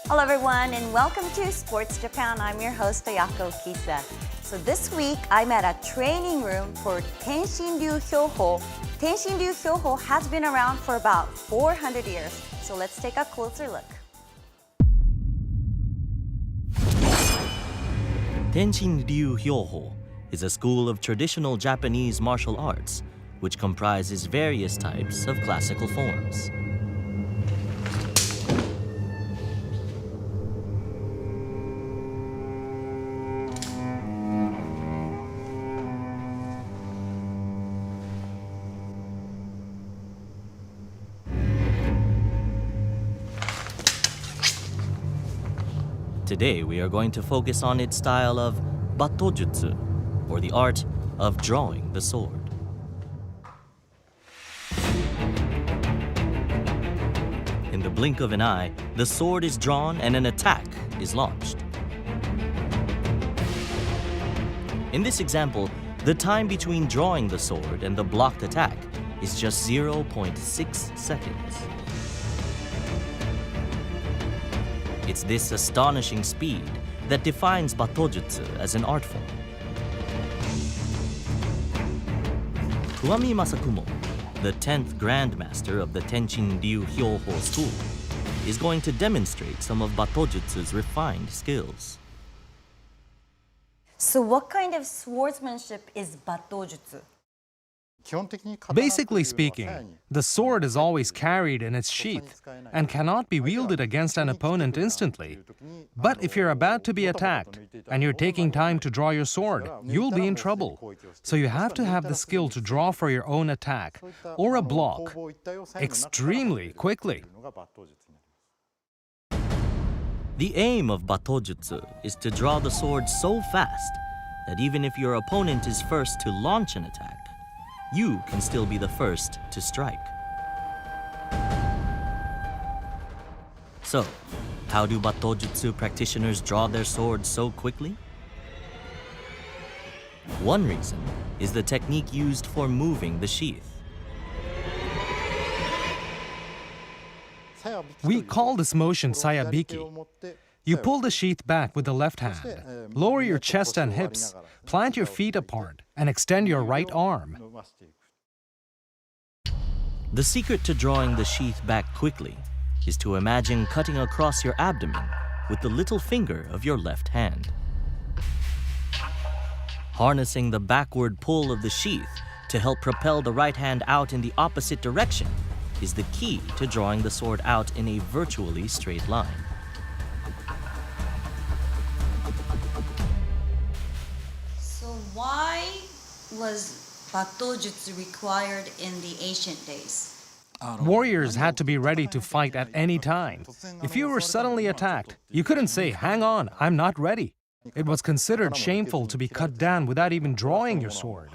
Hello everyone and welcome to Sports Japan. I'm your host Ayako Kisa. So this week I'm at a training room for Tenshinryu Hyouho. Tenshinryu Hyouho has been around for about 400 years. So let's take a closer look. Tenshinryu Hyouho is a school of traditional Japanese martial arts, which comprises various types of classical forms. Today, we are going to focus on its style of Battojutsu, or the art of drawing the sword. In the blink of an eye, the sword is drawn and an attack is launched. In this example, the time between drawing the sword and the blocked attack is just 0.6 seconds. It's this astonishing speed that defines Battojutsu as an art form. Kuami Masakumo, the 10th Grandmaster of the Tenshinryu Hyouho school, is going to demonstrate some of Battojutsu's refined skills. So what kind of swordsmanship is Battojutsu? Basically speaking, the sword is always carried in its sheath and cannot be wielded against an opponent instantly. But if you're about to be attacked and you're taking time to draw your sword, you'll be in trouble. So you have to have the skill to draw for your own attack or a block extremely quickly. The aim of Battojutsu is to draw the sword so fast that even if your opponent is first to launch an attack, you can still be the first to strike. So, how do Battojutsu practitioners draw their swords so quickly? One reason is the technique used for moving the sheath. We call this motion sayabiki. You pull the sheath back with the left hand, lower your chest and hips, plant your feet apart, and extend your right arm. The secret to drawing the sheath back quickly is to imagine cutting across your abdomen with the little finger of your left hand. Harnessing the backward pull of the sheath to help propel the right hand out in the opposite direction is the key to drawing the sword out in a virtually straight line. So why was Battojutsu required in the ancient days? Warriors had to be ready to fight at any time. If you were suddenly attacked, you couldn't say, "Hang on, I'm not ready." It was considered shameful to be cut down without even drawing your sword.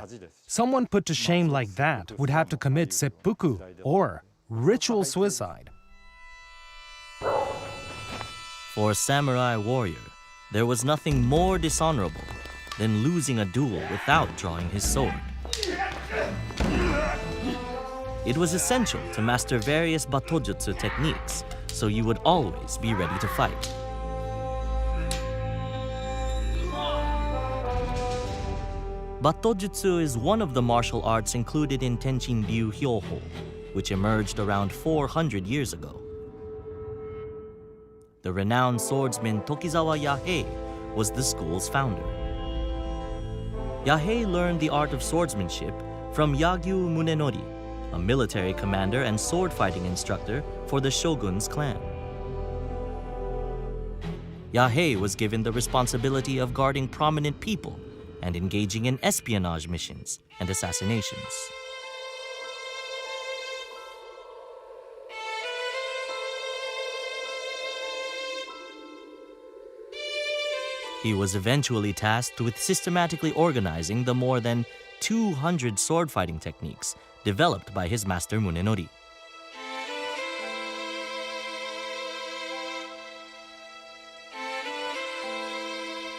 Someone put to shame like that would have to commit seppuku, or ritual suicide. For a samurai warrior, there was nothing more dishonorable than losing a duel without drawing his sword. It was essential to master various Battojutsu techniques, so you would always be ready to fight. Battojutsu is one of the martial arts included in Tenshinryu Hyouho, which emerged around 400 years ago. The renowned swordsman Tokizawa Yahei was the school's founder. Yahei learned the art of swordsmanship from Yagyu Munenori, a military commander and sword fighting instructor for the Shogun's clan. Yahei was given the responsibility of guarding prominent people and engaging in espionage missions and assassinations. He was eventually tasked with systematically organizing the more than 200 sword fighting techniques developed by his master Munenori.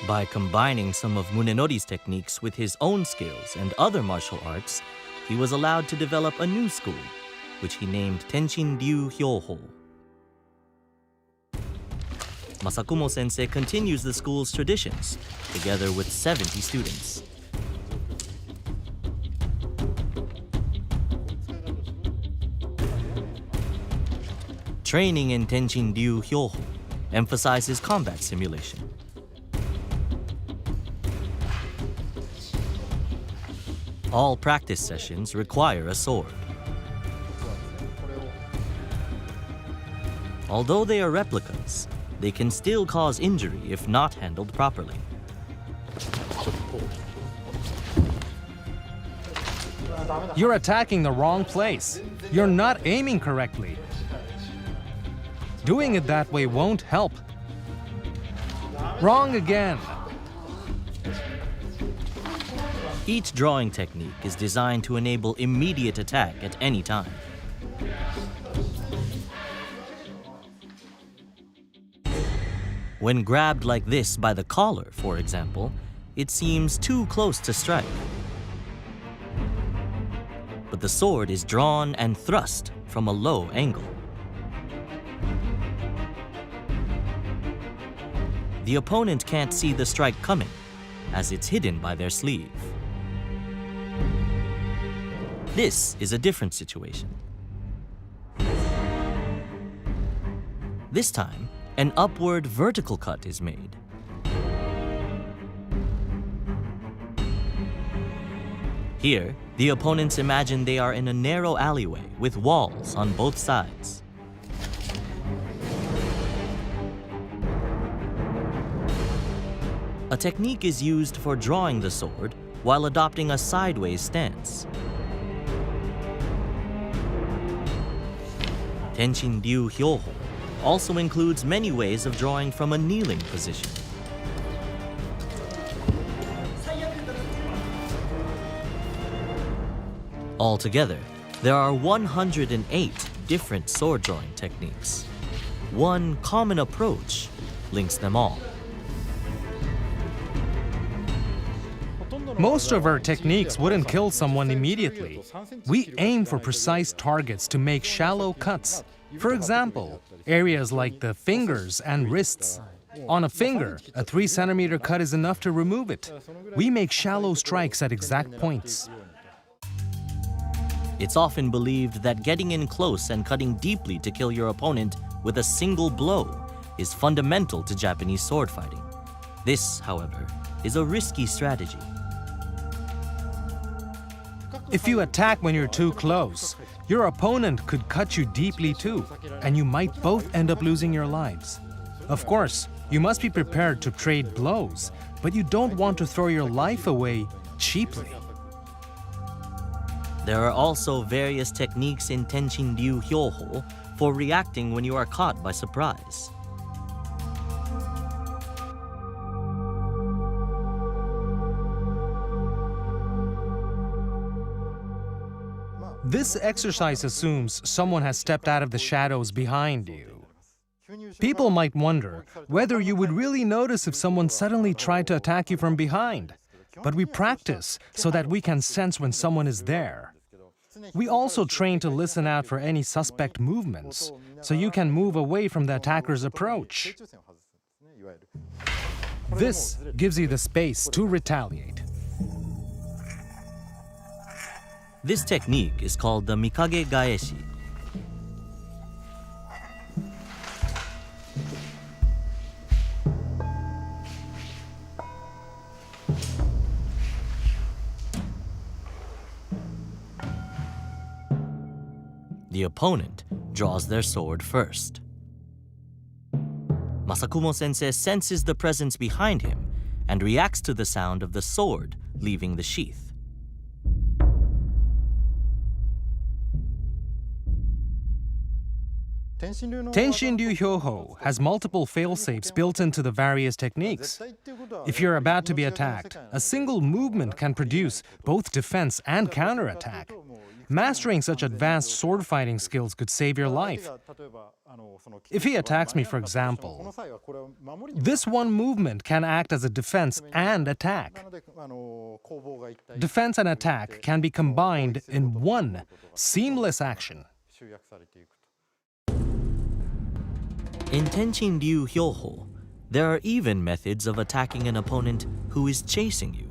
By combining some of Munenori's techniques with his own skills and other martial arts, he was allowed to develop a new school, which he named Tenshinryu Hyouho. Masakumo sensei continues the school's traditions, together with 70 students. Training in Tenshinryu Hyouho emphasizes combat simulation. All practice sessions require a sword. Although they are replicas, they can still cause injury if not handled properly. You're attacking the wrong place. You're not aiming correctly. Doing it that way won't help. Wrong again. Each drawing technique is designed to enable immediate attack at any time. When grabbed like this by the collar, for example, it seems too close to strike. But the sword is drawn and thrust from a low angle. The opponent can't see the strike coming, as it's hidden by their sleeve. This is a different situation. This time, an upward vertical cut is made. Here, the opponents imagine they are in a narrow alleyway with walls on both sides. A technique is used for drawing the sword while adopting a sideways stance. Tenshinryu Hyouho also includes many ways of drawing from a kneeling position. Altogether, there are 108 different sword drawing techniques. One common approach links them all. Most of our techniques wouldn't kill someone immediately. We aim for precise targets to make shallow cuts. For example, areas like the fingers and wrists. On a finger, a 3-centimeter cut is enough to remove it. We make shallow strikes at exact points. It's often believed that getting in close and cutting deeply to kill your opponent with a single blow is fundamental to Japanese sword fighting. This, however, is a risky strategy. If you attack when you're too close, your opponent could cut you deeply too, and you might both end up losing your lives. Of course, you must be prepared to trade blows, but you don't want to throw your life away cheaply. There are also various techniques in Tenshinryu Hyouho for reacting when you are caught by surprise. This exercise assumes someone has stepped out of the shadows behind you. People might wonder whether you would really notice if someone suddenly tried to attack you from behind. But we practice so that we can sense when someone is there. We also train to listen out for any suspect movements, so you can move away from the attacker's approach. This gives you the space to retaliate. This technique is called the mikage gaeshi. The opponent draws their sword first. Masakumo sensei senses the presence behind him and reacts to the sound of the sword leaving the sheath. Tenshinryu Hyouho has multiple fail-safes built into the various techniques. If you're about to be attacked, a single movement can produce both defense and counterattack. Mastering such advanced sword fighting skills could save your life. If he attacks me, for example, this one movement can act as a defense and attack. Defense and attack can be combined in one seamless action. In Tenshinryu Hyouho, There are even methods of attacking an opponent who is chasing you.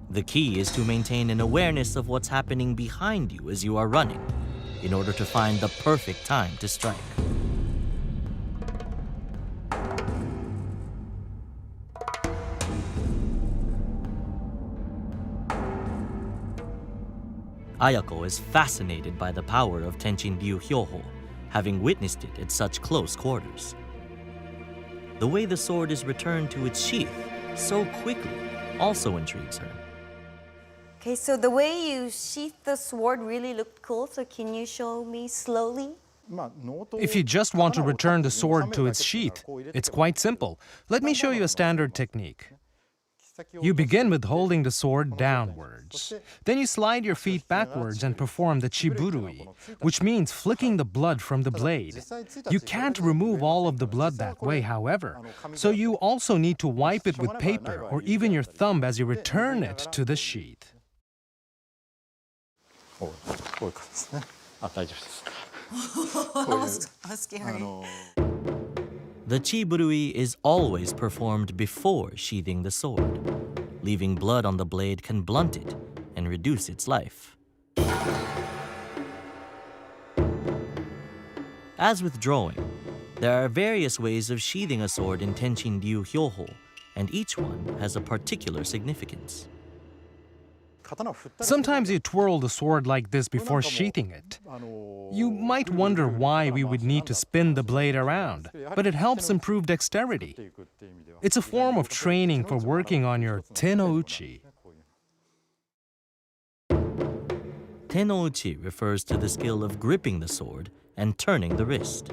The key is to maintain an awareness of what's happening behind you as you are running, in order to find the perfect time to strike. Ayako is fascinated by the power of Tenshinryu Hyouho, having witnessed it at such close quarters. The way the sword is returned to its sheath so quickly also intrigues her. Okay, so the way you sheath the sword really looked cool, so can you show me slowly? If you just want to return the sword to its sheath, it's quite simple. Let me show you a standard technique. You begin with holding the sword downwards. Then you slide your feet backwards and perform the chiburui, which means flicking the blood from the blade. You can't remove all of the blood that way, however, so you also need to wipe it with paper or even your thumb as you return it to the sheath. Scary. The chiburui is always performed before sheathing the sword. Leaving blood on the blade can blunt it and reduce its life. As with drawing, there are various ways of sheathing a sword in Tenshinryu Hyouho, and each one has a particular significance. Sometimes you twirl the sword like this before sheathing it. You might wonder why we would need to spin the blade around, but it helps improve dexterity. It's a form of training for working on your te-no-uchi. Te-no-uchi refers to the skill of gripping the sword and turning the wrist.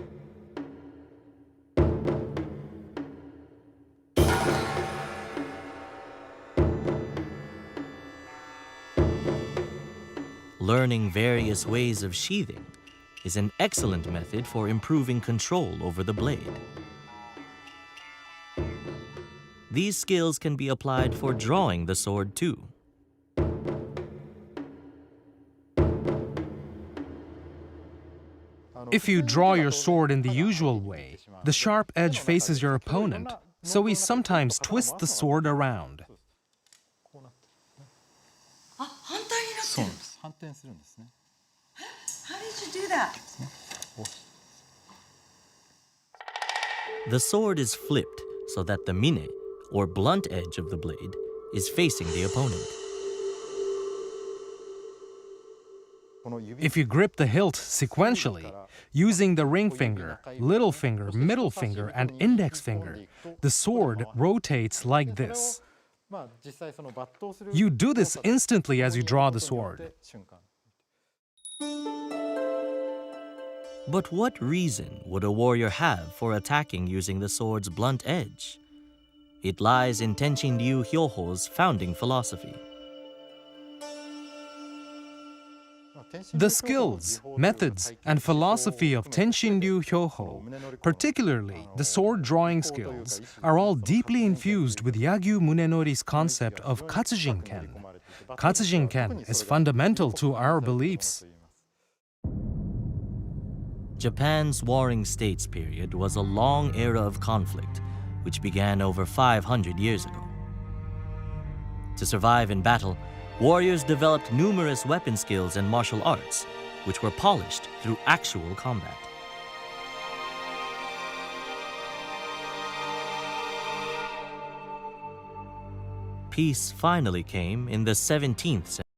Learning various ways of sheathing is an excellent method for improving control over the blade. These skills can be applied for drawing the sword too. If you draw your sword in the usual way, the sharp edge faces your opponent, so we sometimes twist the sword around. How did you do that? The sword is flipped so that the mine, or blunt edge of the blade, is facing the opponent. If you grip the hilt sequentially, using the ring finger, little finger, middle finger, and index finger, the sword rotates like this. You do this instantly as you draw the sword. But what reason would a warrior have for attacking using the sword's blunt edge? It lies in Tenshinryu Hyouho's founding philosophy. The skills, methods, and philosophy of Tenshinryu Hyouho, particularly the sword drawing skills, are all deeply infused with Yagyu Munenori's concept of katsujin-ken. Katsujin-ken is fundamental to our beliefs. Japan's Warring States period was a long era of conflict, which began over 500 years ago. To survive in battle, warriors developed numerous weapon skills and martial arts, which were polished through actual combat. Peace finally came in the 17th century.